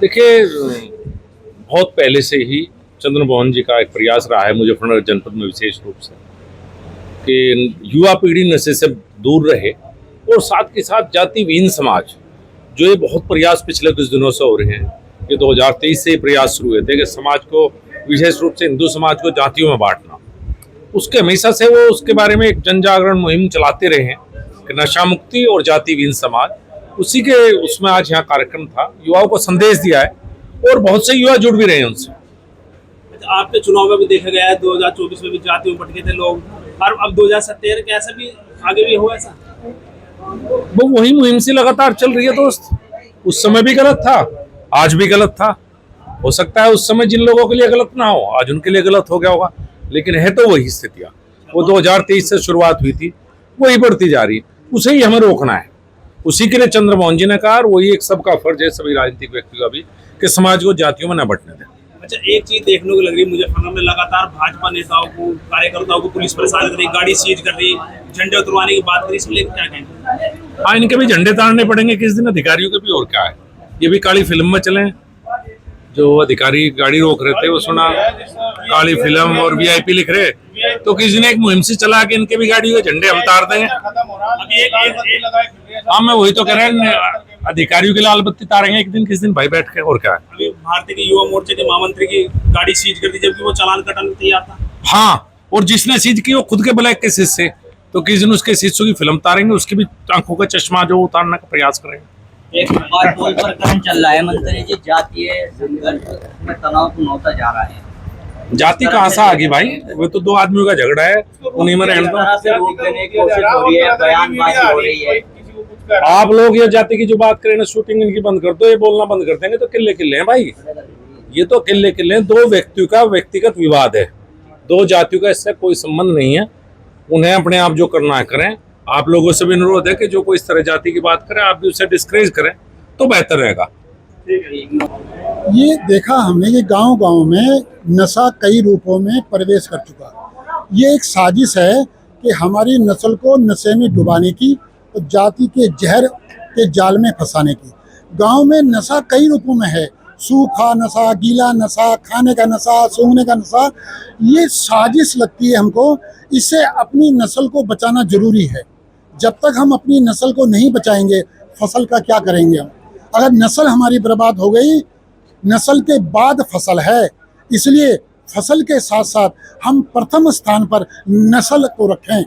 देखिए, बहुत पहले से ही चंद्रमोहन जी का एक प्रयास रहा है मुजफ्फरनगर जनपद में विशेष रूप से कि युवा पीढ़ी नशे से दूर रहे, और साथ के साथ जाति विहीन समाज, जो ये बहुत प्रयास पिछले कुछ दिनों से हो रहे हैं। ये 2023 से प्रयास शुरू हुए थे कि समाज को, विशेष रूप से हिंदू समाज को जातियों में बांटना। उसके हमेशा से वो उसके बारे में एक जन जागरण मुहिम चलाते रहे हैं कि नशा मुक्ति और जाति विहीन समाज। उसी के उसमें आज यहाँ कार्यक्रम था, युवाओं को संदेश दिया है और बहुत से युवा जुड़ भी रहे हैं उनसे। आपके चुनाव में भी देखा गया है 2024 में भी जातियों में भटके थे लोग, और अब 2017 के ऐसा भी आगे भी हुआ ऐसा। वो वही मुहिम सी लगातार चल रही है दोस्त। उस समय भी गलत था, आज भी गलत था। हो सकता है उस समय जिन लोगों के लिए गलत ना हो, आज उनके लिए गलत हो गया होगा, लेकिन है तो वही स्थितियां। वो 2023 से शुरुआत हुई थी, वही बढ़ती जा रही है। उसे ही हमें रोकना है। उसी के लिए चंद्रमोहन जी ने कहा, और वही एक सबका फर्ज है, सभी राजनीतिक व्यक्तियों का भी, कि समाज को जातियों में न बंटने दें। अच्छा, एक चीज देखने को लग रही है मुजफ्फरनगर में, लगातार भाजपा नेताओं को, कार्यकर्ताओं को पुलिस परेशान कर रही, गाड़ी सीज कर रही, झंडे उतरवाने की बात करी, इसमें लेकर क्या कहेंगे? हाँ, इनके भी झंडे ताड़ने पड़ेंगे किस दिन, अधिकारियों के भी। और क्या है, ये भी काली फिल्म में चले। जो अधिकारी गाड़ी रोक रहे थे, वो सुना काली फिल्म और वीआईपी लिख रहे, तो किसी ने एक मुहिम से चला के इनके भी गाड़ी के झंडे हम तार देंगे। हाँ, मैं वही तो कह रहा हूँ, अधिकारियों के लाल बत्ती तारेंगे एक दिन किस दिन भाई बैठ के। और क्या है, अभी भारतीय के युवा मोर्चे के महामंत्री की गाड़ी सीज कर दी, जबकि वो चालान कटाने को तैयार था। हाँ, और जिसने सीज की वो खुद के ब्लैक के शिष्य, तो किस दिन उसके शिष्यों की फिल्म तारेंगे, उसकी भी आंखों का चश्मा जो उतारने का प्रयास करेंगे। एक बार टोल पर कर्म चल रहा है मंत्री जी, जातीय संघर्ष में तनाव होता जा रहा है। जाति कहाँ से आ गई भाई? वो तो दो आदमियों का झगड़ा है, उन्हीं में रहने दो। से रोक देने की कोशिश हो रही है, बयानबाजी हो रही है। आप लोग ये जाति की जो बात करें ना, शूटिंग इनकी बंद कर दो, ये बोलना बंद कर देंगे तो किल्ले किल्ले हैं भाई। ये तो किल्ले किल्ले हैं। दो व्यक्तियों का व्यक्तिगत विवाद है, दो जातियों का इससे कोई संबंध नहीं है। उन्हें अपने आप जो करना है करें। आप लोगों से भी अनुरोध है कि जो कोई इस तरह जाति की बात करे, आप भी उसे डिस्करेज करें तो बेहतर रहेगा। ये देखा हमने कि गांव-गांव में नशा कई रूपों में प्रवेश कर चुका। ये एक साजिश है कि हमारी नस्ल को नशे में डुबाने की और जाति के जहर के जाल में फंसाने की। गांव में नशा कई रूपों में है, सूखा नशा, गीला नशा, खाने का नशा, सूंघने का नशा। ये साजिश लगती है हमको। इससे अपनी नस्ल को बचाना जरूरी है। जब तक हम अपनी नस्ल को नहीं बचाएंगे, फसल का क्या करेंगे हम? अगर नस्ल हमारी बर्बाद हो गई, नस्ल के बाद फसल है। इसलिए फसल के साथ साथ हम प्रथम स्थान पर नस्ल को रखें।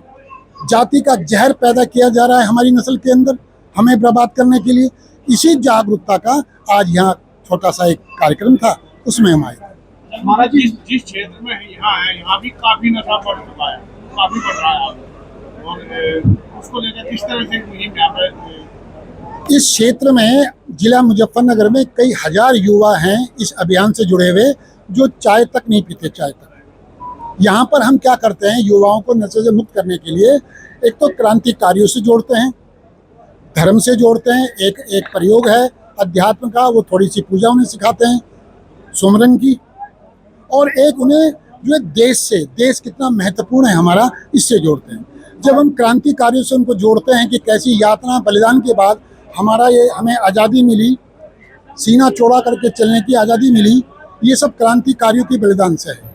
जाति का जहर पैदा किया जा रहा है हमारी नस्ल के अंदर, हमें बर्बाद करने के लिए। इसी जागरूकता का आज यहाँ छोटा सा एक कार्यक्रम था, उसमें हम आए थे। हमारा जिस क्षेत्र में यहाँ है, यहाँ भी काफी नशा बढ़ चुका है, काफी बढ़ रहा है, और उसको लेकर किस तरह से मुहिम यहाँ पे? इस क्षेत्र में जिला मुजफ्फरनगर में कई हजार युवा हैं इस अभियान से जुड़े हुए, जो चाय तक नहीं पीते। चाय तक यहाँ पर हम क्या करते हैं, युवाओं को नशे से मुक्त करने के लिए एक तो क्रांतिकारियों से जोड़ते हैं, धर्म से जोड़ते हैं। एक प्रयोग है अध्यात्म का, वो थोड़ी सी पूजा उन्हें सिखाते हैं सुमरन की, और एक उन्हें जो देश से, देश कितना महत्वपूर्ण है हमारा, इससे जोड़ते हैं। जब हम क्रांतिकारियों से उनको जोड़ते हैं कि कैसी यातना बलिदान के बाद हमें आज़ादी मिली, सीना चौड़ा करके चलने की आज़ादी मिली, ये सब क्रांतिकारियों की बलिदान से है,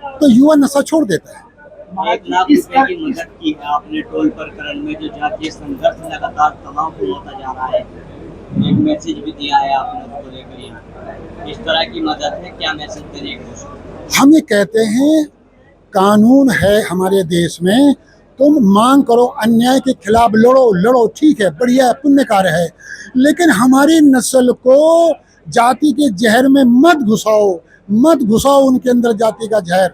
तो युवा नशा छोड़ देता है। 1 लाख रुपए की मदद की है आपने टोल पर करण में, जो जातीय संघर्ष लगातार तनावपूर्ण होता जा रहा है। एक मैसेज भी दिया है आपने उसको लेकर, यहाँ इस तरह की मदद है, क्या मैसेज देने की कोशिश? हम ये कहते हैं, कानून है हमारे देश में, तुम मांग करो, अन्याय के खिलाफ लड़ो, ठीक है, बढ़िया है, पुण्य कार्य है, लेकिन हमारी नस्ल को जाति के जहर में मत घुसाओ उनके अंदर जाति का जहर।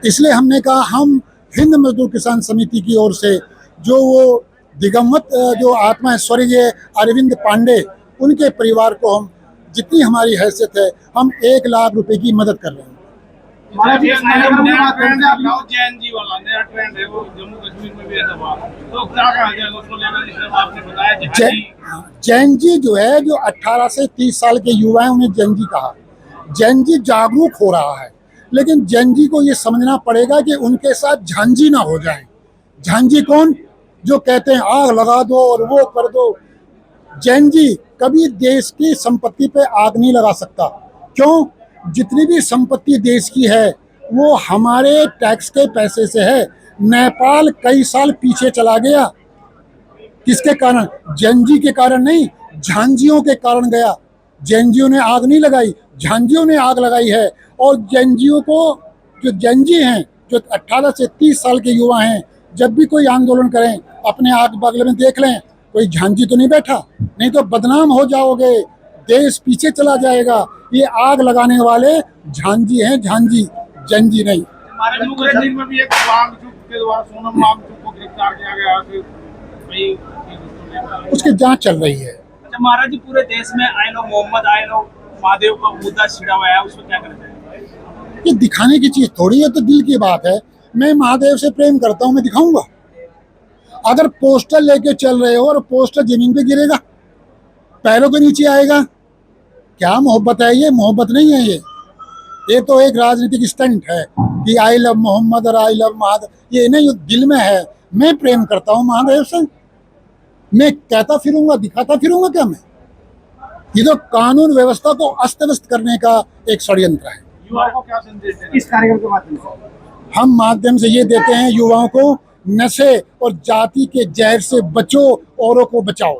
इसलिए हमने कहा, हम हिंद मजदूर किसान समिति की ओर से, जो वो दिगंबत जो आत्मा है स्वर्गीय अरविंद पांडे, उनके परिवार को हम जितनी हमारी हैसियत है, हम 1 लाख रुपए की मदद कर रहे हैं। नया ट्रेंड वाला नया ट्रेंड है, वो जम्मू कश्मीर में भी ऐसा हुआ, तो क्या कहा जाए उसको लेकर? जिस तरह आपने बताया, जैन जी जो है, जो 18 से 30 साल के युवा हैं, उन्हें जैन जी कहा। जैन जी जागरूक हो रहा है, लेकिन जैन जी को ये समझना पड़ेगा कि उनके साथ झांझी ना हो जाए। झांझी कौन? जो कहते हैं आग लगा दो और वो कर दो। जैन जी कभी देश की संपत्ति पे आग नहीं लगा सकता। क्यों? जितनी भी संपत्ति देश की है वो हमारे टैक्स के पैसे से है। नेपाल कई साल पीछे चला गया, किसके कारण? जैनजी के कारण नहीं, झांझियों के कारण गया। जैनजियों ने आग नहीं लगाई, झांझियों ने आग लगाई है। और जैनजियों को, जो जैनजी हैं, जो 18 से 30 साल के युवा हैं, जब भी कोई आंदोलन करें अपने आग बगल में देख लें, कोई झांझी तो नहीं बैठा, नहीं तो बदनाम हो जाओगे, देश पीछे चला जाएगा। ये आग लगाने वाले झांझी हैं, झांझी, जैनजी नहीं। जम्मू कश्मीर में भी एक वांगचुक के द्वारा सोनम वांगचुक को गिरफ्तार किया गया है, उसकी जांच चल रही है। अच्छा महाराज जी, पूरे देश में आई लो मोहम्मद, आई लो महादेव का मुद्दा छिड़ा हुआ है, उसमें क्या करते हैं? ये दिखाने की चीज थोड़ी है, तो दिल की बात है। मैं महादेव से प्रेम करता हूं, मैं दिखाऊंगा। अगर पोस्टर लेके चल रहे हो और पोस्टर जमीन पे गिरेगा, पैरों के नीचे आएगा, क्या मोहब्बत है? ये मोहब्बत नहीं है, ये तो एक राजनीतिक स्टंट है कि आई लव मोहम्मद और आई लव महादेव। ये नहीं, दिल में है। मैं प्रेम करता हूँ महादेव से। मैं कहता फिरूंगा, दिखाता फिरूंगा क्या मैं? ये तो कानून व्यवस्था को अस्त व्यस्त करने का एक षड्यंत्र है। युवाओं को क्या संदेश देना इस कार्यक्रम के माध्यम से? हम माध्यम से ये देते हैं युवाओं को, नशे और जाति के जहर से बचो, औरों को बचाओ।